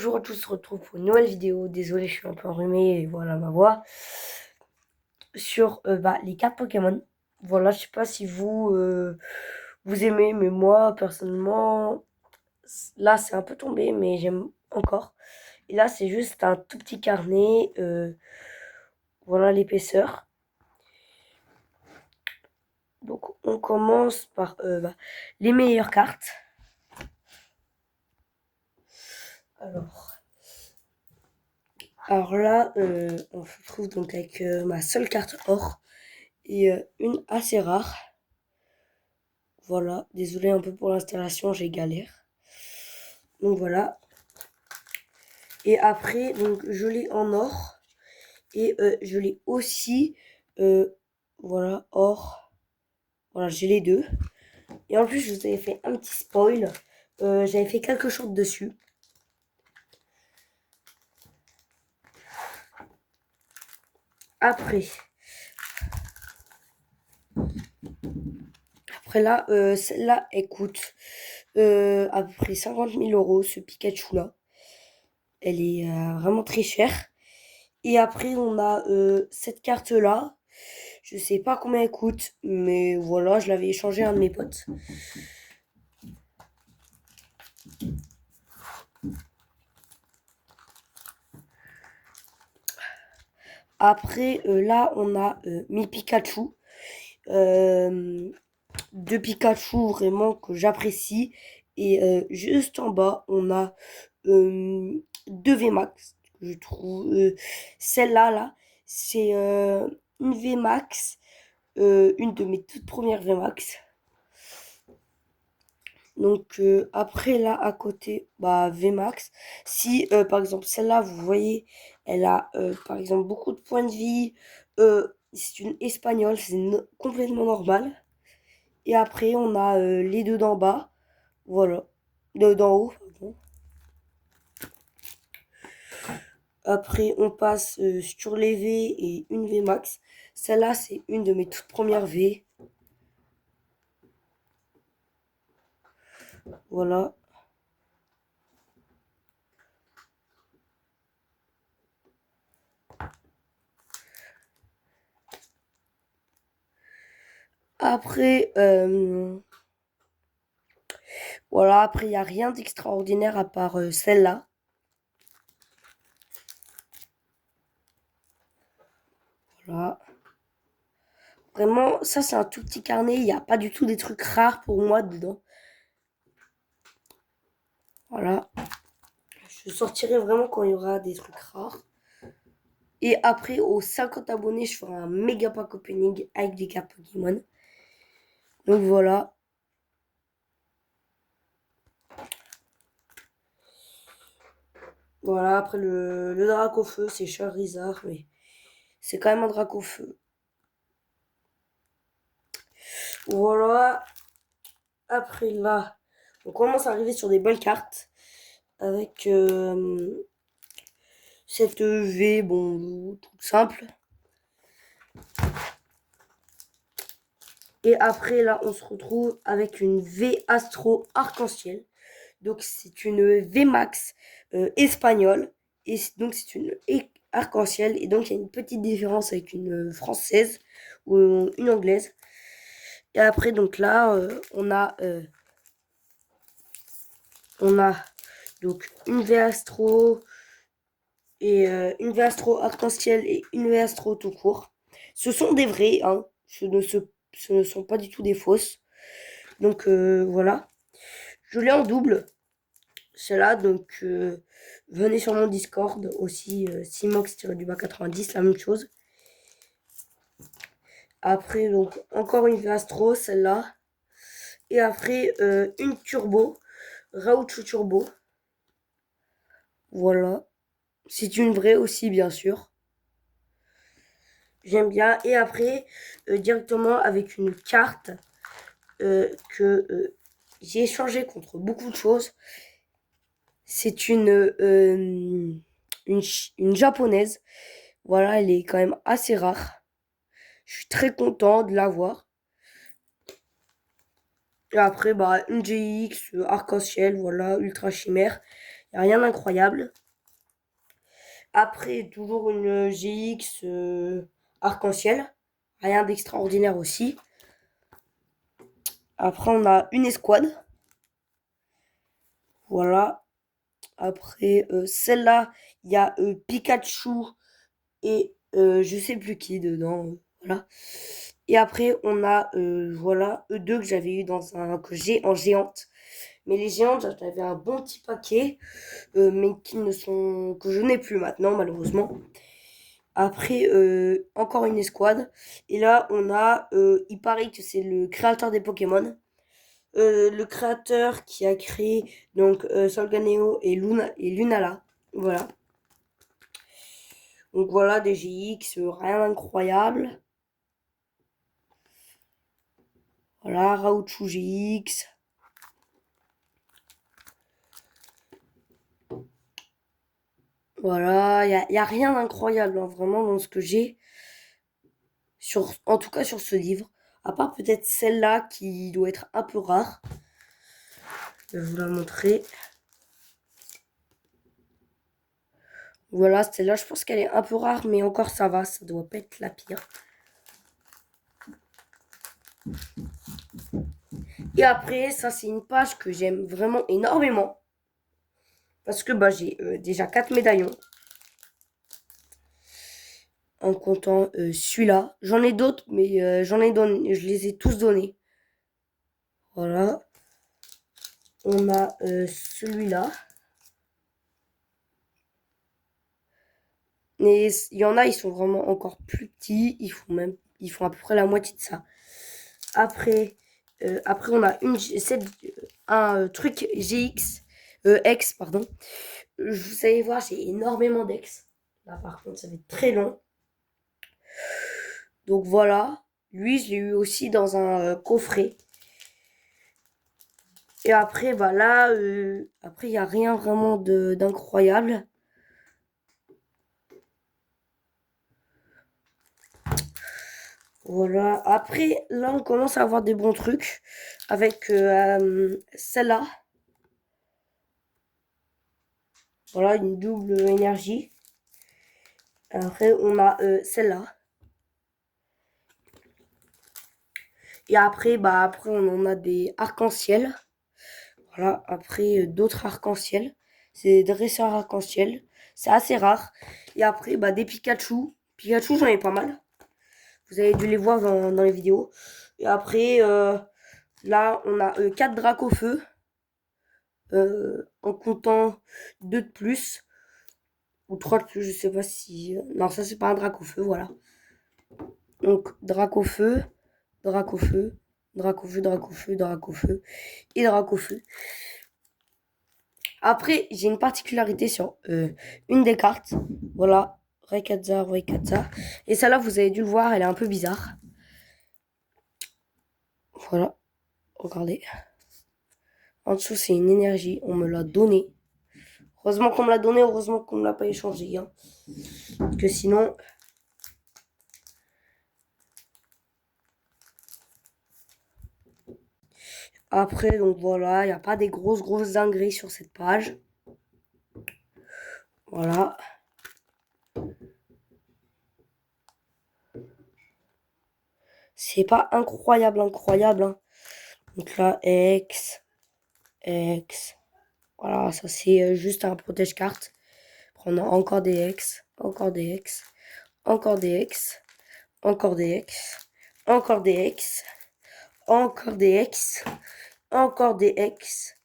Bonjour à tous, on se retrouve pour une nouvelle vidéo. Désolé, je suis un peu enrhumé et voilà ma voix. Sur les cartes Pokémon. Voilà, je sais pas si vous aimez, mais moi personnellement, là c'est un peu tombé, mais j'aime encore. Et là c'est juste un tout petit carnet. Voilà l'épaisseur. Donc on commence par les meilleures cartes. Alors là, on se retrouve donc avec ma seule carte or et une assez rare. Voilà, désolé un peu pour l'installation, j'ai galère. Donc voilà. Et après, donc je l'ai en or. Et je l'ai aussi, voilà, or. Voilà, j'ai les deux. Et en plus, je vous avais fait un petit spoil. J'avais fait quelque chose dessus. Après. Après là, celle-là, elle coûte à peu près 50 000 euros, ce Pikachu-là. Elle est vraiment très chère. Et après, on a cette carte-là. Je sais pas combien elle coûte, mais voilà, je l'avais échangé à un de mes potes. Après, là, on a mes Pikachu. Deux Pikachu vraiment que j'apprécie. Et juste en bas, on a deux VMAX. Je trouve celle-là, là, c'est une VMAX, une de mes toutes premières VMAX. Donc après là à côté, VMAX. Si par exemple celle-là, vous voyez, elle a par exemple beaucoup de points de vie. C'est une espagnole, c'est complètement normal. Et après on a les deux d'en bas, voilà, d'en haut, pardon. Après on passe sur les V et une VMAX. Celle-là c'est une de mes toutes premières V. Voilà. Après, voilà, après, il n'y a rien d'extraordinaire à part celle-là. Voilà. Vraiment, ça, c'est un tout petit carnet. Il n'y a pas du tout des trucs rares pour moi dedans. Voilà. Je sortirai vraiment quand il y aura des trucs rares. Et après, aux 50 abonnés, je ferai un méga pack opening avec des cartes Pokémon. Donc voilà. Voilà, après le Dracofeu, c'est Charizard, mais c'est quand même un Dracofeu. Voilà. Après là, on commence à arriver sur des belles cartes. Avec cette V, bon, tout simple. Et après, là, on se retrouve avec une V Astro Arc-en-Ciel. Donc, c'est une V Max espagnole. Et donc, c'est une arc-en-ciel. Et donc, il y a une petite différence avec une française ou une anglaise. Et après, donc là, on a donc une V Astro et une V Astro Arc-en-Ciel et une V Astro tout court. Ce sont des vrais, hein. Ce ne sont pas du tout des fausses. Donc voilà. Je l'ai en double, celle-là. Donc venez sur mon Discord aussi, Simox-du-bas 90, la même chose. Après, donc encore une Astro, celle-là. Et après, une Turbo, Rauchu Turbo. Voilà. C'est une vraie aussi, bien sûr. J'aime bien. Et après, directement avec une carte que j'ai échangée contre beaucoup de choses. C'est une japonaise. Voilà, elle est quand même assez rare. Je suis très content de l'avoir. Et après, une GX arc-en-ciel, voilà, ultra chimère. Il n'y a rien d'incroyable. Après, toujours une GX arc-en-ciel. Rien d'extraordinaire aussi. Après, on a une escouade. Voilà. Après, celle-là, il y a Pikachu et je sais plus qui dedans. Voilà. Et après, on a voilà, eux deux que j'avais eu que j'ai en géante. Mais les géantes, j'avais un bon petit paquet, mais que je n'ai plus maintenant, malheureusement. Après, encore une escouade. Et là, il paraît que c'est le créateur des Pokémon. Le créateur qui a créé donc Solganeo et Lunala. Voilà. Donc voilà, des GX, rien d'incroyable. Voilà, Rauchu GX. Voilà, y a rien d'incroyable, hein, vraiment, dans ce que j'ai. En tout cas, sur ce livre. À part peut-être celle-là qui doit être un peu rare. Je vais vous la montrer. Voilà, celle-là, je pense qu'elle est un peu rare, mais encore ça va, ça doit pas être la pire. Et après, ça, c'est une page que j'aime vraiment énormément. Parce que bah, j'ai déjà 4 médaillons. En comptant celui-là. J'en ai d'autres, mais je les ai tous donnés. Voilà. On a celui-là. Mais il y en a, ils sont vraiment encore plus petits. Ils font à peu près la moitié de ça. Après, on a un truc GX, X, pardon. Vous allez voir, j'ai énormément d'X. Là, par contre, ça va être très long. Donc voilà. Lui, je l'ai eu aussi dans un coffret. Et après, bah là, après, il n'y a rien vraiment d'incroyable. Voilà. Après, là, on commence à avoir des bons trucs avec celle-là. Voilà, une double énergie. Après, on a celle-là. Et après, bah, après, on en a des arcs-en-ciel. Voilà, après, d'autres arcs-en-ciel. C'est des dresseurs arc-en-ciel. C'est assez rare. Et après, bah, des Pikachu. Pikachu, j'en ai pas mal. Vous avez dû les voir dans les vidéos. Et après, là, on a 4 Dracofeu. En comptant 2 de plus. Ou 3 de plus, je sais pas si... Non, ça, c'est pas un Dracofeu, voilà. Donc, Dracofeu, Dracofeu, Dracofeu, Dracofeu, Dracofeu et Dracofeu. Après, j'ai une particularité sur une des cartes. Voilà, Rayquaza, Rayquaza. Et celle-là, vous avez dû le voir, elle est un peu bizarre. Voilà, regardez. En dessous, c'est une énergie, on me l'a donnée. Heureusement qu'on me l'a donnée, heureusement qu'on ne l'a pas échangée. Hein. Que sinon... Après, donc voilà, il n'y a pas des grosses dingueries sur cette page. Voilà. C'est pas incroyable. Hein. Donc là, X. Voilà, ça c'est juste un protège-carte. On a encore des X, encore des X, encore des X, encore des X, encore des X, encore des X, encore des X,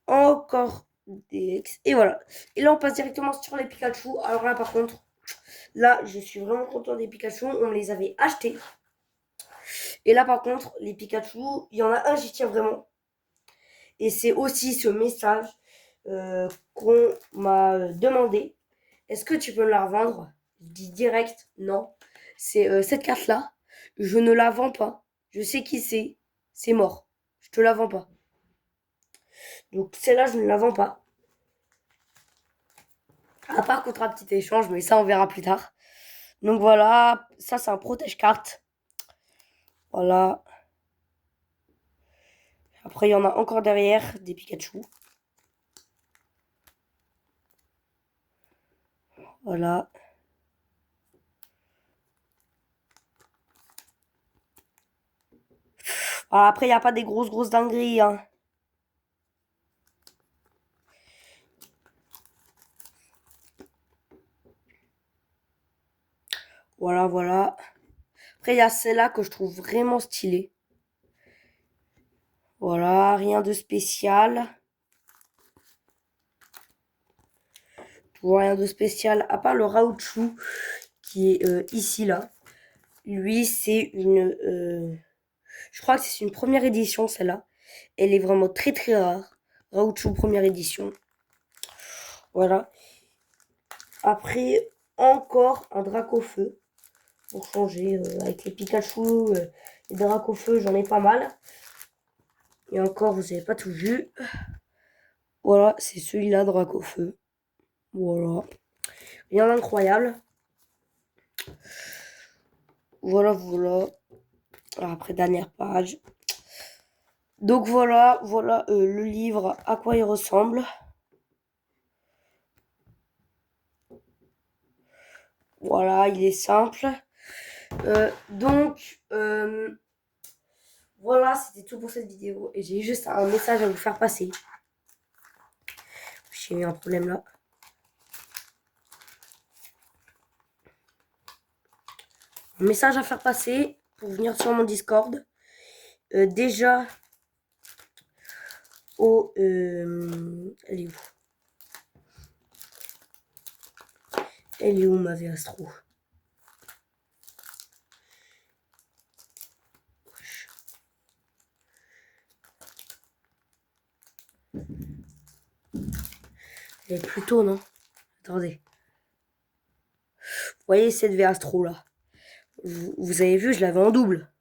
encore des X. Et voilà. Et là, on passe directement sur les Pikachu. Alors là, par contre, là, je suis vraiment content des Pikachu. On me les avait achetés. Et là, par contre, les Pikachu, il y en a un, j'y tiens vraiment. Et c'est aussi ce message qu'on m'a demandé. Est-ce que tu peux me la revendre? Je dis direct, non. C'est cette carte-là. Je ne la vends pas. Je sais qui c'est. C'est mort. Je te la vends pas. Donc celle-là, je ne la vends pas. À part contre un petit échange, mais ça, on verra plus tard. Donc voilà, ça, c'est un protège-carte. Voilà. Après, il y en a encore derrière, des Pikachu. Voilà. Alors après, il n'y a pas des grosses dingueries, hein. Voilà. Après, il y a celle-là que je trouve vraiment stylée. Voilà, rien de spécial. Je vois rien de spécial, à part le Raoutchou qui est ici, là. Lui, c'est une... je crois que c'est une première édition, celle-là. Elle est vraiment très rare. Raoutchou, première édition. Voilà. Après, encore un Dracofeu. Pour changer, avec les Pikachu, les Dracofeu, j'en ai pas mal. Et encore, vous n'avez pas tout vu. Voilà, c'est celui-là, Dracofeu. Voilà. Rien d'incroyable. Voilà. Après, dernière page. Donc voilà le livre, à quoi il ressemble. Voilà, il est simple. Donc, voilà, c'était tout pour cette vidéo. Et j'ai juste un message à vous faire passer. J'ai eu un problème là. Un message à faire passer pour venir sur mon Discord. Déjà, elle est où? Elle est où ma vie astro? Elle est plutôt, non? Attendez. Vous voyez cette V Astro là? Vous avez vu, je l'avais en double.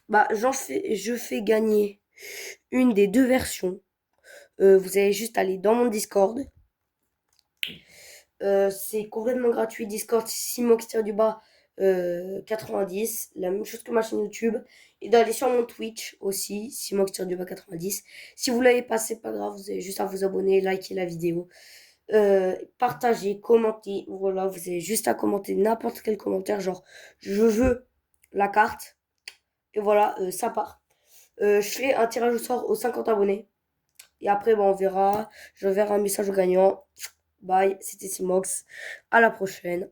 Bah, je fais gagner une des deux versions. Vous allez juste aller dans mon Discord. C'est complètement gratuit. Discord, Simox-du-bas 90. La même chose que ma chaîne YouTube. Et d'aller sur mon Twitch aussi, Simox-du-bas 90. Si vous l'avez pas, c'est pas grave. Vous avez juste à vous abonner, liker la vidéo. Partager, commenter. Voilà, vous avez juste à commenter n'importe quel commentaire. Genre, je veux la carte. Et voilà, ça part. Je fais un tirage au sort aux 50 abonnés. Et après, on verra. Je verrai un message au gagnant. Bye, c'était Simox. À la prochaine.